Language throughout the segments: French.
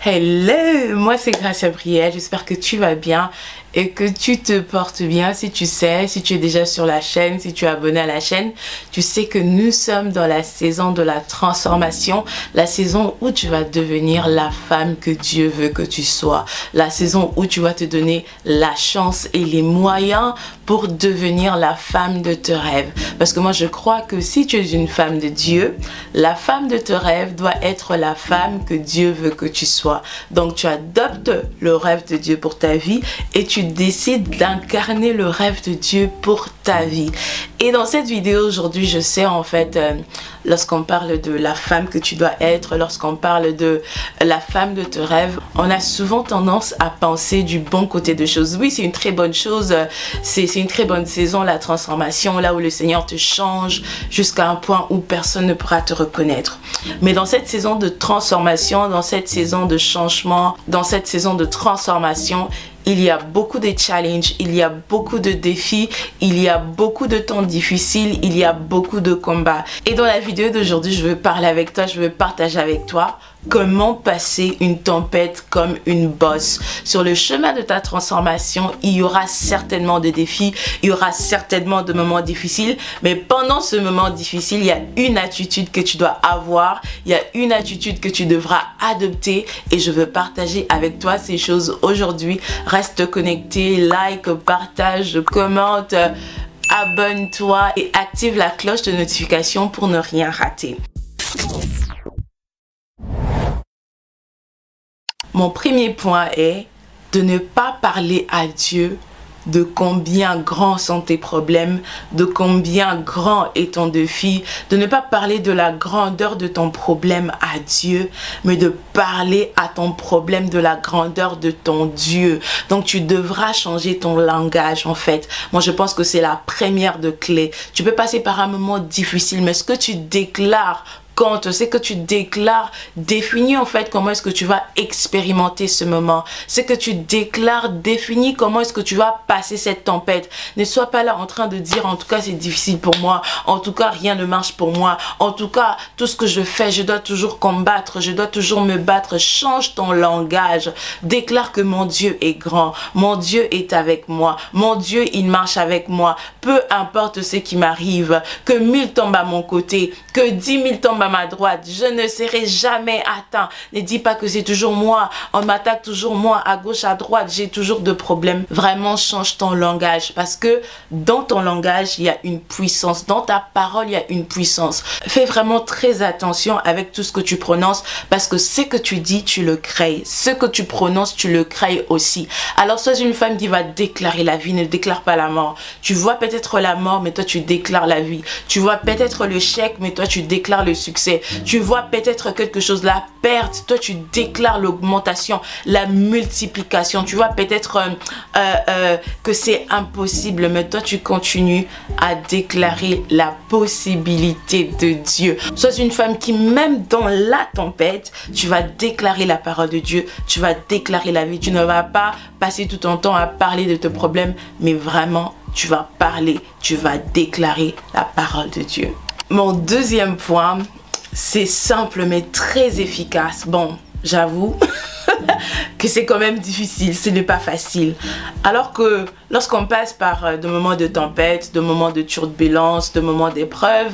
Hello, moi c'est Gracia Brielle, j'espère que tu vas bien et que tu te portes bien. Si tu sais, si tu es déjà sur la chaîne, si tu es abonné à la chaîne, tu sais que nous sommes dans la saison de la transformation, la saison où tu vas devenir la femme que Dieu veut que tu sois, la saison où tu vas te donner la chance et les moyens pour devenir la femme de tes rêves. Parce que moi je crois que si tu es une femme de Dieu, la femme de tes rêves doit être la femme que Dieu veut que tu sois. Donc tu adoptes le rêve de Dieu pour ta vie et tu décides d'incarner le rêve de Dieu pour ta vie. Et dans cette vidéo aujourd'hui, je sais en fait, lorsqu'on parle de la femme que tu dois être, lorsqu'on parle de la femme de tes rêves, on a souvent tendance à penser du bon côté de choses. Oui, c'est une très bonne chose, c'est une très bonne saison, la transformation, là où le Seigneur te change jusqu'à un point où personne ne pourra te reconnaître. Mais dans cette saison de transformation, dans cette saison de changement, dans cette saison de transformation, il y a beaucoup de challenges, il y a beaucoup de défis, il y a beaucoup de temps difficiles, il y a beaucoup de combats. Et dans la vidéo d'aujourd'hui, je veux parler avec toi, je veux partager avec toi comment passer une tempête comme une bosse. Sur le chemin de ta transformation, il y aura certainement des défis, il y aura certainement de moments difficiles, mais pendant ce moment difficile, il y a une attitude que tu dois avoir, il y a une attitude que tu devras adopter et je veux partager avec toi ces choses aujourd'hui. Reste connecté, like, partage, commente, abonne-toi et active la cloche de notification pour ne rien rater. Mon premier point est de ne pas parler à Dieu de combien grands sont tes problèmes, de combien grand est ton défi, de ne pas parler de la grandeur de ton problème à Dieu, mais de parler à ton problème de la grandeur de ton Dieu. Donc tu devras changer ton langage en fait. Moi je pense que c'est la première de clé. Tu peux passer par un moment difficile, mais ce que tu déclares compte, ce que tu déclares définit en fait comment est-ce que tu vas expérimenter ce moment. Ce que tu déclares définit comment est-ce que tu vas passer cette tempête. Ne sois pas là en train de dire en tout cas c'est difficile pour moi, en tout cas rien ne marche pour moi, en tout cas tout ce que je fais je dois toujours combattre, je dois toujours me battre. Change ton langage, déclare que mon Dieu est grand, mon Dieu est avec moi, mon Dieu il marche avec moi, peu importe ce qui m'arrive, que 1000 tombent à mon côté, que 10 000 tombent à ma droite, je ne serai jamais atteint. Ne dis pas que c'est toujours moi, on m'attaque toujours moi, à gauche, à droite, j'ai toujours de problèmes. Vraiment change ton langage parce que dans ton langage, il y a une puissance, dans ta parole, il y a une puissance. Fais vraiment très attention avec tout ce que tu prononces parce que ce que tu dis, tu le crées. Ce que tu prononces, tu le crées aussi. Alors sois une femme qui va déclarer la vie, ne déclare pas la mort. Tu vois peut-être la mort, mais toi tu déclares la vie. Tu vois peut-être le chèque, mais toi tu déclares le succès. Tu vois peut-être quelque chose, la perte, toi tu déclares l'augmentation, la multiplication. Tu vois peut-être que c'est impossible, mais toi tu continues à déclarer la possibilité de Dieu. Sois une femme qui même dans la tempête, tu vas déclarer la parole de Dieu, tu vas déclarer la vie. Tu ne vas pas passer tout ton temps à parler de tes problèmes, mais vraiment tu vas parler, tu vas déclarer la parole de Dieu. Mon deuxième point, c'est simple mais très efficace. Bon, j'avoue que c'est quand même difficile, ce n'est pas facile. Alors que lorsqu'on passe par des moments de tempête, de moments de turbulence, de moments d'épreuve,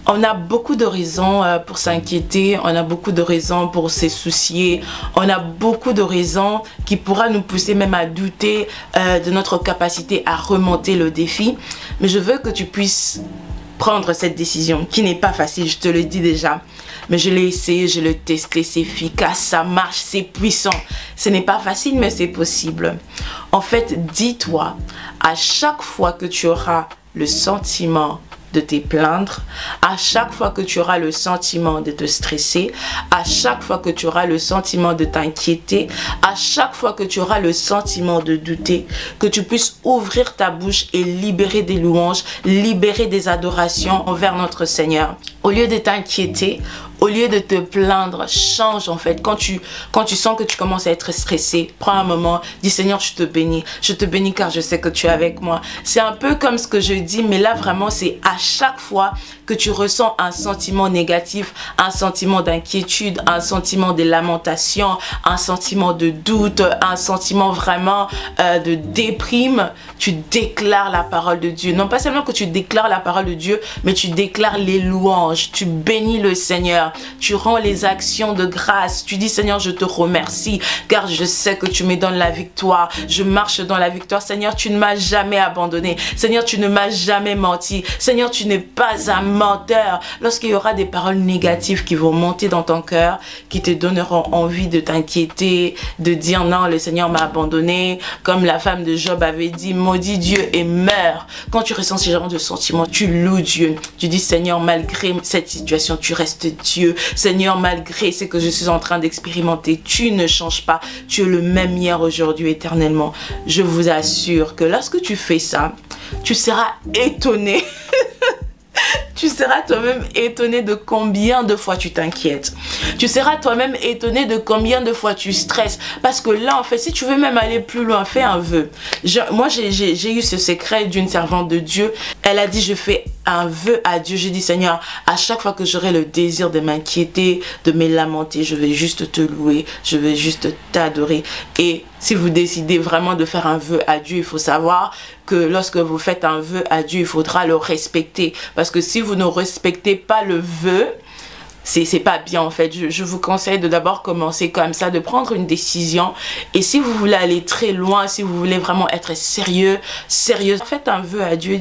on a beaucoup de raisons pour s'inquiéter, on a beaucoup de raisons pour se soucier, on a beaucoup de raisons qui pourraient nous pousser même à douter de notre capacité à remonter le défi. Mais je veux que tu puisses prendre cette décision qui n'est pas facile, je te le dis déjà, mais je l'ai essayé, je l'ai testé, c'est efficace, ça marche, c'est puissant. Ce n'est pas facile mais c'est possible. En fait, dis-toi, à chaque fois que tu auras le sentiment de te plaindre, à chaque fois que tu auras le sentiment de te stresser, à chaque fois que tu auras le sentiment de t'inquiéter, à chaque fois que tu auras le sentiment de douter, que tu puisses ouvrir ta bouche et libérer des louanges, libérer des adorations envers notre Seigneur. Au lieu de t'inquiéter, Au lieu de te plaindre, change en fait. Quand tu sens que tu commences à être stressé, prends un moment, dis Seigneur, je te bénis car je sais que tu es avec moi. C'est un peu comme ce que je dis, mais là vraiment c'est à chaque fois que tu ressens un sentiment négatif, un sentiment d'inquiétude, un sentiment de lamentation, un sentiment de doute, un sentiment vraiment de déprime, tu déclares la parole de Dieu. Non pas seulement que tu déclares la parole de Dieu, mais tu déclares les louanges, tu bénis le Seigneur, tu rends les actions de grâce, tu dis Seigneur, je te remercie car je sais que tu me donnes la victoire, je marche dans la victoire. Seigneur, tu ne m'as jamais abandonné, Seigneur, tu ne m'as jamais menti, Seigneur, tu n'es pas un menteur. Lorsqu'il y aura des paroles négatives qui vont monter dans ton cœur, qui te donneront envie de t'inquiéter, de dire non, le Seigneur m'a abandonné, comme la femme de Job avait dit, maudit Dieu et meurs. Quand tu ressens ce genre de sentiments, tu loues Dieu, tu dis Seigneur, malgré cette situation, tu restes Dieu. Seigneur, malgré ce que je suis en train d'expérimenter, tu ne changes pas, tu es le même hier, aujourd'hui, éternellement. Je vous assure que lorsque tu fais ça, tu seras étonné. Tu seras toi-même étonné de combien de fois tu t'inquiètes. Tu seras toi-même étonné de combien de fois tu stresses. Parce que là, en fait, si tu veux même aller plus loin, fais un vœu. Moi, j'ai eu ce secret d'une servante de Dieu. Elle a dit, je fais un vœu à Dieu. J'ai dit, Seigneur, à chaque fois que j'aurai le désir de m'inquiéter, de me lamenter, je vais juste te louer, je vais juste t'adorer. Et si vous décidez vraiment de faire un vœu à Dieu, il faut savoir que lorsque vous faites un vœu à Dieu, il faudra le respecter. Parce que si vous ne respectez pas le vœu, c'est pas bien en fait. Je vous conseille de d'abord commencer comme ça, de prendre une décision. Et si vous voulez aller très loin, si vous voulez vraiment être sérieux, faites un vœu à Dieu.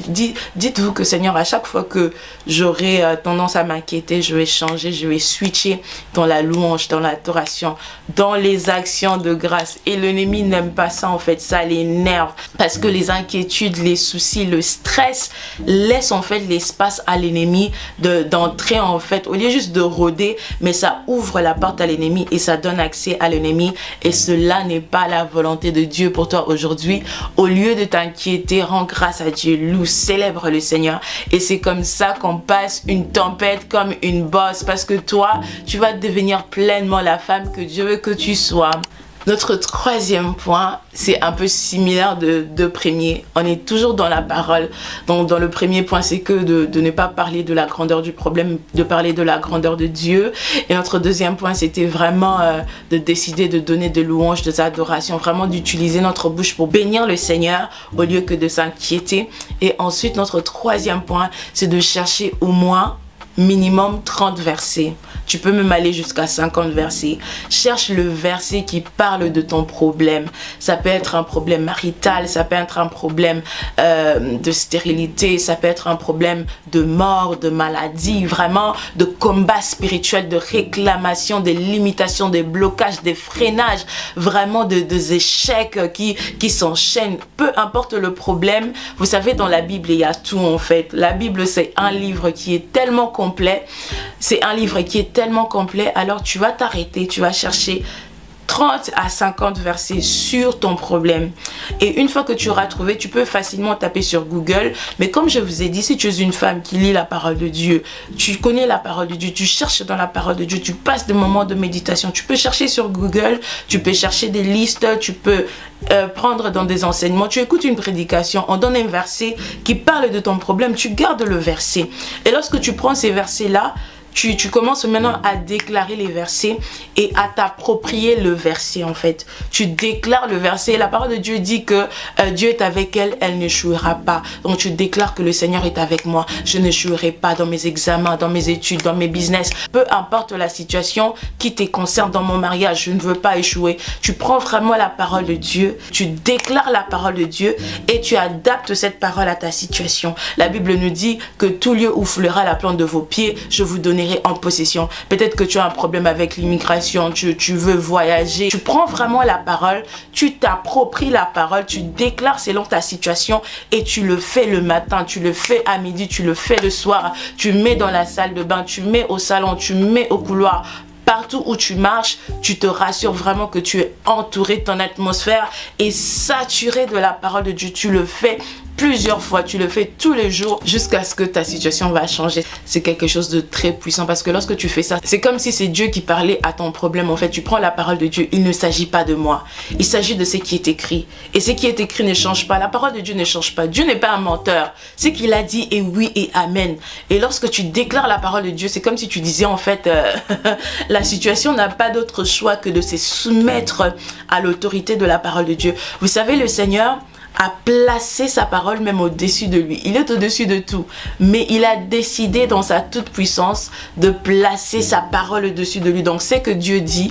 Dites-vous que Seigneur, à chaque fois que j'aurai tendance à m'inquiéter, je vais changer, je vais switcher dans la louange, dans l'adoration, dans les actions de grâce. Et l'ennemi n'aime pas ça en fait, ça l'énerve. Parce que les inquiétudes, les soucis, le stress laissent en fait l'espace à l'ennemi d'entrer en fait, au lieu juste de rôder, mais ça ouvre la porte à l'ennemi et ça donne accès à l'ennemi, et cela n'est pas la volonté de Dieu pour toi aujourd'hui. Au lieu de t'inquiéter, rends grâce à Dieu, loue, célèbre le Seigneur, et c'est comme ça qu'on passe une tempête comme une bosse, parce que toi, tu vas devenir pleinement la femme que Dieu veut que tu sois. Notre troisième point, c'est un peu similaire de premier. On est toujours dans la parole. Donc dans le premier point, c'est que de ne pas parler de la grandeur du problème, de parler de la grandeur de Dieu. Et notre deuxième point, c'était vraiment de décider de donner des louanges, des adorations, vraiment d'utiliser notre bouche pour bénir le Seigneur au lieu que de s'inquiéter. Et ensuite, notre troisième point, c'est de chercher au moins minimum 30 versets. Tu peux même aller jusqu'à 50 versets. Cherche le verset qui parle de ton problème. Ça peut être un problème marital, ça peut être un problème de stérilité, ça peut être un problème de mort, de maladie, vraiment de combat spirituel, de réclamation, des limitations, des blocages, des freinages, vraiment des échecs qui s'enchaînent. Peu importe le problème, vous savez, dans la Bible, il y a tout en fait. La Bible, c'est un livre qui est tellement complet. C'est un livre qui est tellement complet, alors tu vas t'arrêter, tu vas chercher 30 à 50 versets sur ton problème. Et une fois que tu auras trouvé, tu peux facilement taper sur Google. Mais comme je vous ai dit, si tu es une femme qui lit la parole de Dieu, tu connais la parole de Dieu, tu cherches dans la parole de Dieu, tu passes des moments de méditation, tu peux chercher sur Google, tu peux chercher des listes, tu peux prendre dans des enseignements, tu écoutes une prédication, on donne un verset qui parle de ton problème, tu gardes le verset. Et lorsque tu prends ces versets-là, tu commences maintenant à déclarer les versets et à t'approprier le verset en fait. Tu déclares le verset. La parole de Dieu dit que Dieu est avec elle, elle n'échouera pas. Donc tu déclares que le Seigneur est avec moi. Je n'échouerai pas dans mes examens, dans mes études, dans mes business. Peu importe la situation qui te concerne, dans mon mariage, je ne veux pas échouer. Tu prends vraiment la parole de Dieu, tu déclares la parole de Dieu et tu adaptes cette parole à ta situation. La Bible nous dit que tout lieu où foulera la plante de vos pieds, je vous donnerai en possession. Peut-être que tu as un problème avec l'immigration, tu veux voyager. Tu prends vraiment la parole, tu t'appropries la parole, tu déclares selon ta situation et tu le fais le matin, tu le fais à midi, tu le fais le soir, tu mets dans la salle de bain, tu mets au salon, tu mets au couloir. Partout où tu marches, tu te rassures vraiment que tu es entouré, ton atmosphère est saturée de la parole de Dieu. Tu le fais plusieurs fois, tu le fais tous les jours jusqu'à ce que ta situation va changer. C'est quelque chose de très puissant parce que lorsque tu fais ça, c'est comme si c'est Dieu qui parlait à ton problème. En fait, tu prends la parole de Dieu. Il ne s'agit pas de moi. Il s'agit de ce qui est écrit. Et ce qui est écrit ne change pas. La parole de Dieu ne change pas. Dieu n'est pas un menteur. Ce qu'il a dit est oui et amen. Et lorsque tu déclares la parole de Dieu, c'est comme si tu disais en fait, la situation n'a pas d'autre choix que de se soumettre à l'autorité de la parole de Dieu. Vous savez, le Seigneur a placé sa parole même au-dessus de lui. Il est au-dessus de tout. Mais il a décidé dans sa toute puissance de placer sa parole au-dessus de lui. Donc c'est que Dieu dit.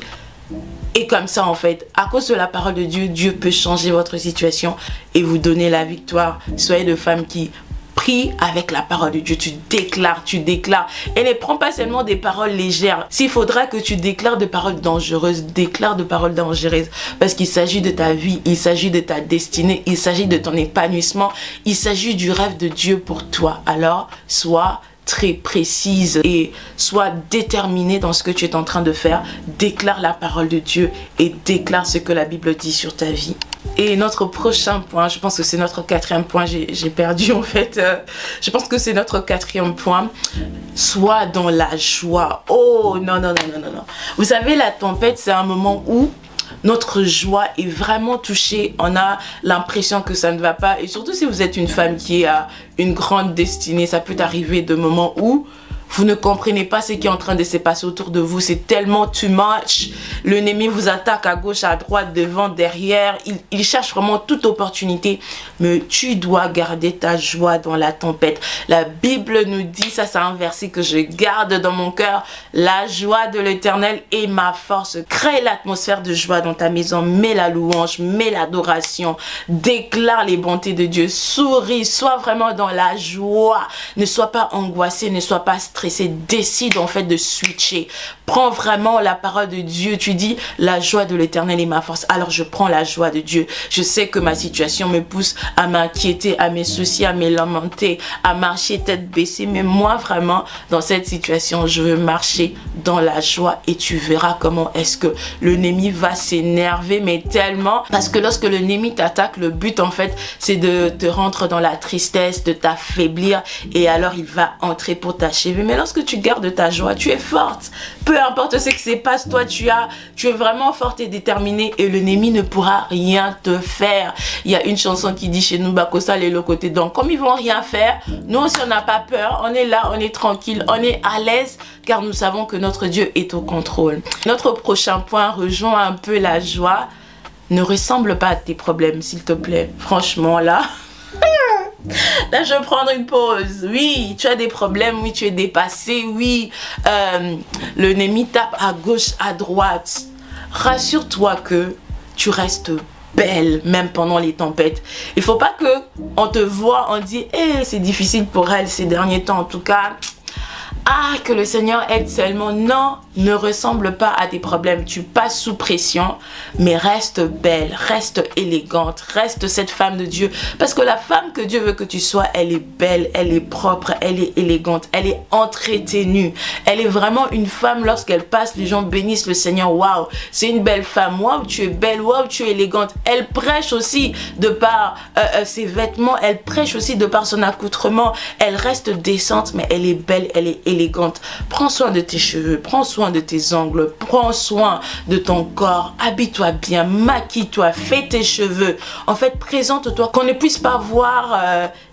Et comme ça en fait, à cause de la parole de Dieu, Dieu peut changer votre situation et vous donner la victoire. Soyez de femmes qui prient avec la parole de Dieu. Tu déclares. Et ne prends pas seulement des paroles légères. S'il faudra que tu déclares de paroles dangereuses, déclare de paroles dangereuses. Parce qu'il s'agit de ta vie, il s'agit de ta destinée, il s'agit de ton épanouissement, il s'agit du rêve de Dieu pour toi. Alors, sois très précise et sois déterminée dans ce que tu es en train de faire. Déclare la parole de Dieu et déclare ce que la Bible dit sur ta vie. Et notre prochain point, je pense que c'est notre quatrième point, j'ai perdu en fait, je pense que c'est notre quatrième point, sois dans la joie. Oh non. Vous savez, la tempête, c'est un moment où notre joie est vraiment touchée, on a l'impression que ça ne va pas. Et surtout si vous êtes une femme qui a une grande destinée, ça peut arriver de moments où vous ne comprenez pas ce qui est en train de se passer autour de vous. C'est tellement too much. L'ennemi vous attaque à gauche, à droite, devant, derrière. Il cherche vraiment toute opportunité. Mais tu dois garder ta joie dans la tempête. La Bible nous dit, ça c'est un verset que je garde dans mon cœur. La joie de l'Éternel est ma force. Crée l'atmosphère de joie dans ta maison. Mets la louange, mets l'adoration. Déclare les bontés de Dieu. Souris, sois vraiment dans la joie. Ne sois pas angoissé, ne sois pas stressé. Décide en fait de switcher. Prends vraiment la parole de Dieu. Tu dis la joie de l'Éternel est ma force. Alors je prends la joie de Dieu. Je sais que ma situation me pousse à m'inquiéter, à me soucier, à me lamenter, à marcher tête baissée. Mais moi vraiment dans cette situation je veux marcher dans la joie. Et tu verras comment est-ce que l'ennemi va s'énerver, mais tellement. Parce que lorsque l'ennemi t'attaque, le but en fait c'est de te rendre dans la tristesse, de t'affaiblir. Et alors il va entrer pour t'achever. Mais lorsque tu gardes ta joie, tu es forte. Peu importe ce qui se passe, toi tu es vraiment forte et déterminée et l'ennemi ne pourra rien te faire. Il y a une chanson qui dit chez nous, Bakosa les côté. Donc comme ils vont rien faire, nous aussi on n'a pas peur, on est là, on est tranquille, on est à l'aise car nous savons que notre Dieu est au contrôle. Notre prochain point rejoint un peu la joie. Ne ressemble pas à tes problèmes s'il te plaît. Franchement là... Là, je vais prendre une pause. Oui, tu as des problèmes. Oui, tu es dépassé. Oui, l'ennemi tape à gauche, à droite. Rassure-toi que tu restes belle, même pendant les tempêtes. Il ne faut pas que on te voit, on dit, hey, c'est difficile pour elle ces derniers temps. En tout cas, ah, que le Seigneur aide seulement. Non, ne ressemble pas à tes problèmes. Tu passes sous pression, mais reste belle, reste élégante, reste cette femme de Dieu. Parce que la femme que Dieu veut que tu sois, elle est belle, elle est propre, elle est élégante, elle est entretenue. Elle est vraiment une femme, lorsqu'elle passe, les gens bénissent le Seigneur. Waouh, c'est une belle femme. Waouh, tu es belle. Waouh, tu es élégante. Elle prêche aussi de par ses vêtements. Elle prêche aussi de par son accoutrement. Elle reste décente, mais elle est belle, elle est élégante. Prends soin de tes cheveux, prends soin de tes ongles, prends soin de ton corps, habille-toi bien, maquille-toi, fais tes cheveux. En fait, présente-toi, qu'on ne puisse pas voir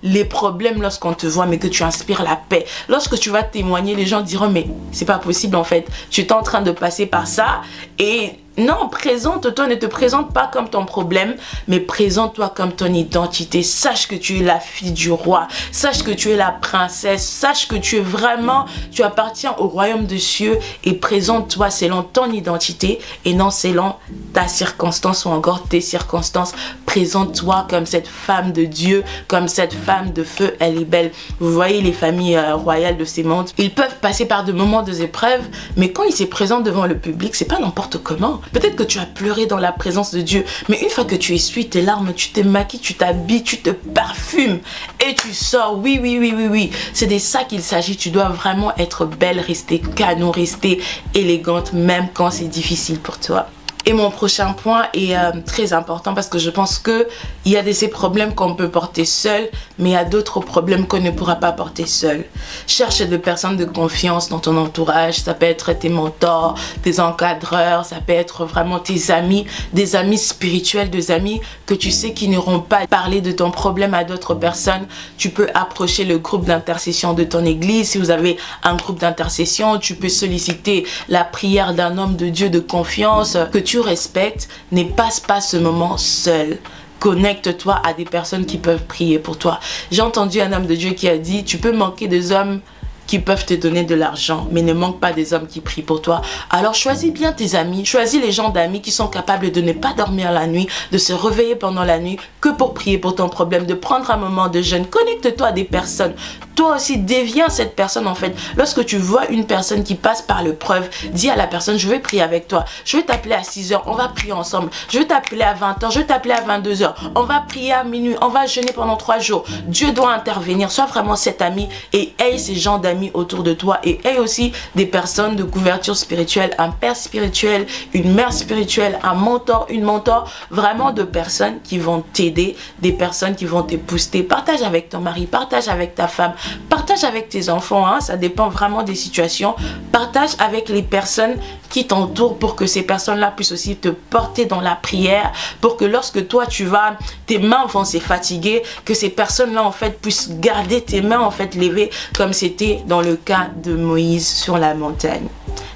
les problèmes lorsqu'on te voit, mais que tu inspires la paix. Lorsque tu vas témoigner, les gens diront, mais c'est pas possible en fait, tu es en train de passer par ça et... Non, présente-toi, ne te présente pas comme ton problème, mais présente-toi comme ton identité. Sache que tu es la fille du roi, sache que tu es la princesse, sache que tu es vraiment, tu appartiens au royaume des cieux et présente-toi selon ton identité et non selon ta circonstance ou encore tes circonstances. Présente-toi comme cette femme de Dieu, comme cette femme de feu, elle est belle. Vous voyez les familles royales de ces mondes, ils peuvent passer par de moments de épreuves, mais quand ils se présentent devant le public, c'est pas n'importe comment. temps. Peut-être que tu as pleuré dans la présence de Dieu, mais une fois que tu essuies tes larmes, tu te maquilles, tu t'habilles, tu te parfumes et tu sors. Oui. C'est de ça qu'il s'agit. Tu dois vraiment être belle, rester canon, rester élégante, même quand c'est difficile pour toi. Et mon prochain point est très important parce que je pense qu'il y a ces problèmes qu'on peut porter seul, mais il y a d'autres problèmes qu'on ne pourra pas porter seul. Cherche des personnes de confiance dans ton entourage. Ça peut être tes mentors, tes encadreurs, ça peut être vraiment tes amis, des amis spirituels, des amis que tu sais qui n'auront pas parlé de ton problème à d'autres personnes. Tu peux approcher le groupe d'intercession de ton église. Si vous avez un groupe d'intercession, tu peux solliciter la prière d'un homme de Dieu de confiance que tu respectes. Ne passe pas ce moment seul. Connecte-toi à des personnes qui peuvent prier pour toi. J'ai entendu un homme de Dieu qui a dit, tu peux manquer des hommes qui peuvent te donner de l'argent, mais ne manque pas des hommes qui prient pour toi. Alors choisis bien tes amis, choisis les gens d'amis qui sont capables de ne pas dormir la nuit, de se réveiller pendant la nuit que pour prier pour ton problème, de prendre un moment de jeûne. Connecte-toi à des personnes. Toi aussi, deviens cette personne en fait. Lorsque tu vois une personne qui passe par l'épreuve, dis à la personne, je vais prier avec toi. Je vais t'appeler à 6 h, on va prier ensemble. Je vais t'appeler à 20 h, je vais t'appeler à 22 h. On va prier à minuit, on va jeûner pendant 3 jours. Dieu doit intervenir. Sois vraiment cet ami et aie ces gens d'amis autour de toi et aie aussi des personnes de couverture spirituelle, un père spirituel, une mère spirituelle, un mentor, une mentor, vraiment de personnes qui vont t'aider, des personnes qui vont te booster. Partage avec ton mari, partage avec ta femme, partage avec tes enfants, hein, ça dépend vraiment des situations. Partage avec les personnes qui t'entourent pour que ces personnes-là puissent aussi te porter dans la prière, pour que lorsque toi tu vas, tes mains vont se fatiguer, que ces personnes-là en fait puissent garder tes mains en fait levées comme c'était dans le cas de Moïse sur la montagne.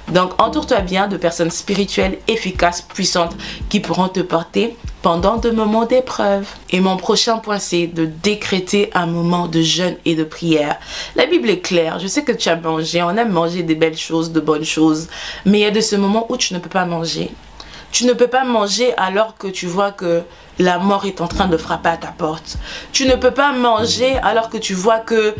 Donc entoure-toi bien de personnes spirituelles, efficaces, puissantes qui pourront te porter pendant de moments d'épreuve. Et mon prochain point, c'est de décréter un moment de jeûne et de prière. La Bible est claire. Je sais que tu as mangé, on aime manger des belles choses, de bonnes choses, mais il y a de ce moment où tu ne peux pas manger. Tu ne peux pas manger alors que tu vois que la mort est en train de frapper à ta porte. Tu ne peux pas manger alors que tu vois que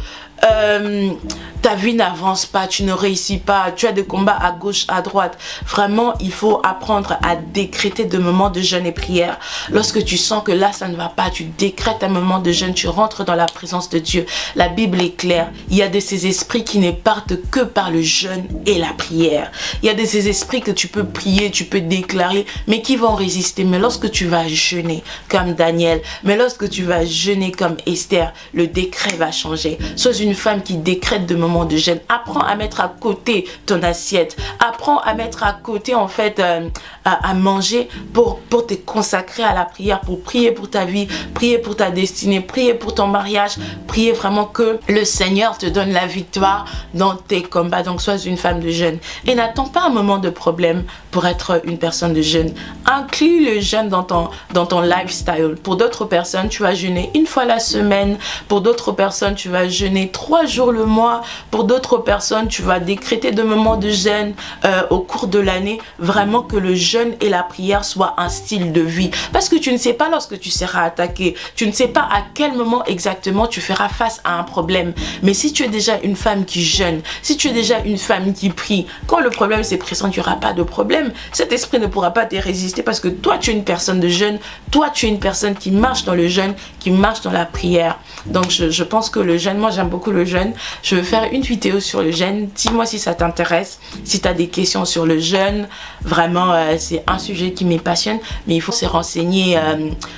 ta vie n'avance pas, tu ne réussis pas, tu as des combats à gauche, à droite. Vraiment, il faut apprendre à décréter des moments de jeûne et prière. Lorsque tu sens que là, ça ne va pas, tu décrètes un moment de jeûne, tu rentres dans la présence de Dieu. La Bible est claire. Il y a de ces esprits qui ne partent que par le jeûne et la prière. Il y a de ces esprits que tu peux prier, tu peux déclarer, mais qui vont résister. Mais lorsque tu vas jeûner comme Daniel, mais lorsque tu vas jeûner comme Esther, le décret va changer. Sois une femme qui décrète de moments de jeûne. Apprends à mettre à côté ton assiette. Apprends à mettre à côté en fait à manger pour te consacrer à la prière, pour prier pour ta vie, prier pour ta destinée, prier pour ton mariage, prier vraiment que le Seigneur te donne la victoire dans tes combats. Donc sois une femme de jeûne et n'attends pas un moment de problème pour être une personne de jeûne. Inclus le jeûne dans ton lifestyle. Pour d'autres personnes, tu vas jeûner une fois la semaine. Pour d'autres personnes, tu vas jeûner 3 jours le mois. Pour d'autres personnes, tu vas décréter de moments de jeûne au cours de l'année. Vraiment que le jeûne et la prière soient un style de vie. Parce que tu ne sais pas lorsque tu seras attaqué. Tu ne sais pas à quel moment exactement tu feras face à un problème. Mais si tu es déjà une femme qui jeûne, si tu es déjà une femme qui prie, quand le problème se présente, il n'y aura pas de problème. Cet esprit ne pourra pas te résister parce que toi, tu es une personne de jeûne. Toi, tu es une personne qui marche dans le jeûne, qui marche dans la prière. Donc, je pense que le jeûne, moi, j'aime beaucoup le jeûne. Je vais faire une vidéo sur le jeûne. Dis-moi si ça t'intéresse, si tu as des questions sur le jeûne. Vraiment, c'est un sujet qui me passionne. Mais il faut se renseigner,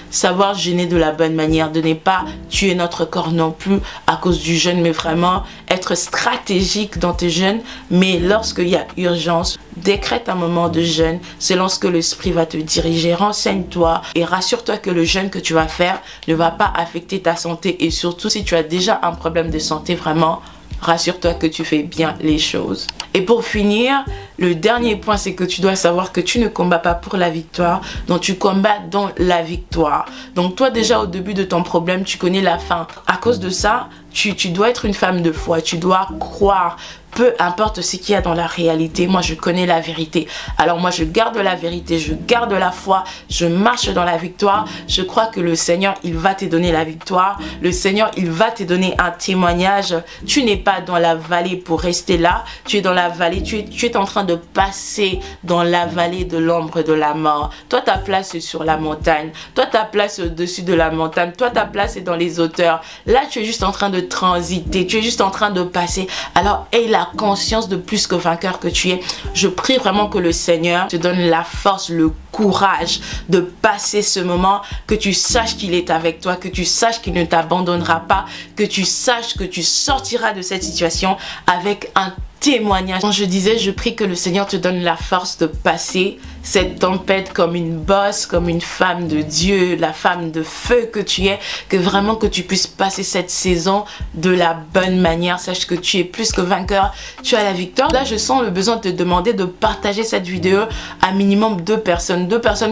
savoir jeûner de la bonne manière, de ne pas tuer notre corps non plus à cause du jeûne, mais vraiment être stratégique dans tes jeûnes. Mais lorsqu'il y a urgence, décrète un moment de jeûne. C'est lorsque l'esprit va te diriger. Renseigne-toi et rassure-toi que le jeûne que tu vas faire ne va pas affecter ta santé. Et surtout, si tu as déjà un problème de santé, vraiment, rassure-toi que tu fais bien les choses. Et pour finir, le dernier point, c'est que tu dois savoir que tu ne combats pas pour la victoire, donc tu combats dans la victoire. Donc toi déjà au début de ton problème, tu connais la fin. À cause de ça, tu dois être une femme de foi, tu dois croire. Peu importe ce qu'il y a dans la réalité, moi je connais la vérité. Alors moi je garde la vérité, je garde la foi, je marche dans la victoire. Je crois que le Seigneur, il va te donner la victoire. Le Seigneur, il va te donner un témoignage. Tu n'es pas dans la vallée pour rester là. Tu es dans la vallée, tu es en train de passer dans la vallée de l'ombre de la mort. Toi, ta place est sur la montagne. Toi, ta place est au-dessus de la montagne. Toi, ta place est dans les hauteurs. Là, tu es juste en train de transiter. Tu es juste en train de passer. Alors, aie la conscience de plus que vainqueur que tu es. Je prie vraiment que le Seigneur te donne la force, le courage de passer ce moment, que tu saches qu'il est avec toi, que tu saches qu'il ne t'abandonnera pas, que tu saches que tu sortiras de cette situation avec un témoignage. Quand je disais, je prie que le Seigneur te donne la force de passer cette tempête comme une bosse, comme une femme de Dieu, la femme de feu que tu es, que vraiment que tu puisses passer cette saison de la bonne manière. Sache que tu es plus que vainqueur, tu as la victoire. Là, je sens le besoin de te demander de partager cette vidéo à minimum 2 personnes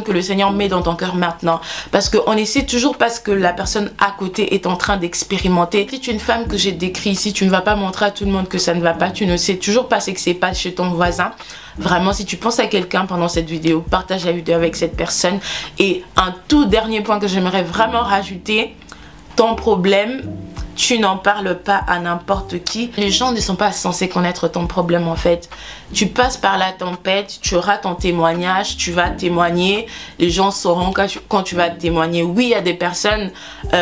que le Seigneur met dans ton cœur maintenant. Parce qu'on essaie toujours parce que la personne à côté est en train d'expérimenter. Si tu es une femme que j'ai décrit ici, tu ne vas pas montrer à tout le monde que ça ne va pas, tu ne sais toujours pas ce que c'est pas chez ton voisin. Vraiment, si tu penses à quelqu'un pendant cette vidéo, partage la vidéo avec cette personne. Et un tout dernier point que j'aimerais vraiment rajouter, ton problème, tu n'en parles pas à n'importe qui. Les gens ne sont pas censés connaître ton problème en fait. Tu passes par la tempête, tu auras ton témoignage, tu vas témoigner. Les gens sauront quand tu vas témoigner. Oui, il y a des personnes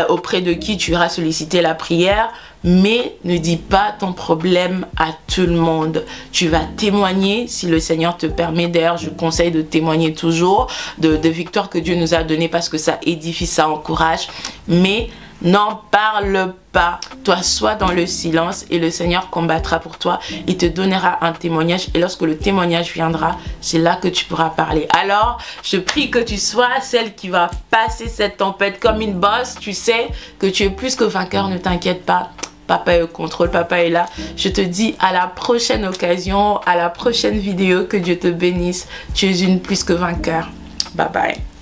auprès de qui tu iras solliciter la prière. Mais ne dis pas ton problème à tout le monde. Tu vas témoigner si le Seigneur te permet. D'ailleurs, je conseille de témoigner toujours de victoires que Dieu nous a données parce que ça édifie, ça encourage. Mais n'en parle pas. Toi, sois dans le silence et le Seigneur combattra pour toi. Il te donnera un témoignage et lorsque le témoignage viendra, c'est là que tu pourras parler. Alors, je prie que tu sois celle qui va passer cette tempête comme une bosse. Tu sais que tu es plus que vainqueur, ne t'inquiète pas. Papa est au contrôle, papa est là. Je te dis à la prochaine occasion, à la prochaine vidéo. Que Dieu te bénisse. Tu es une plus que vainqueur. Bye bye.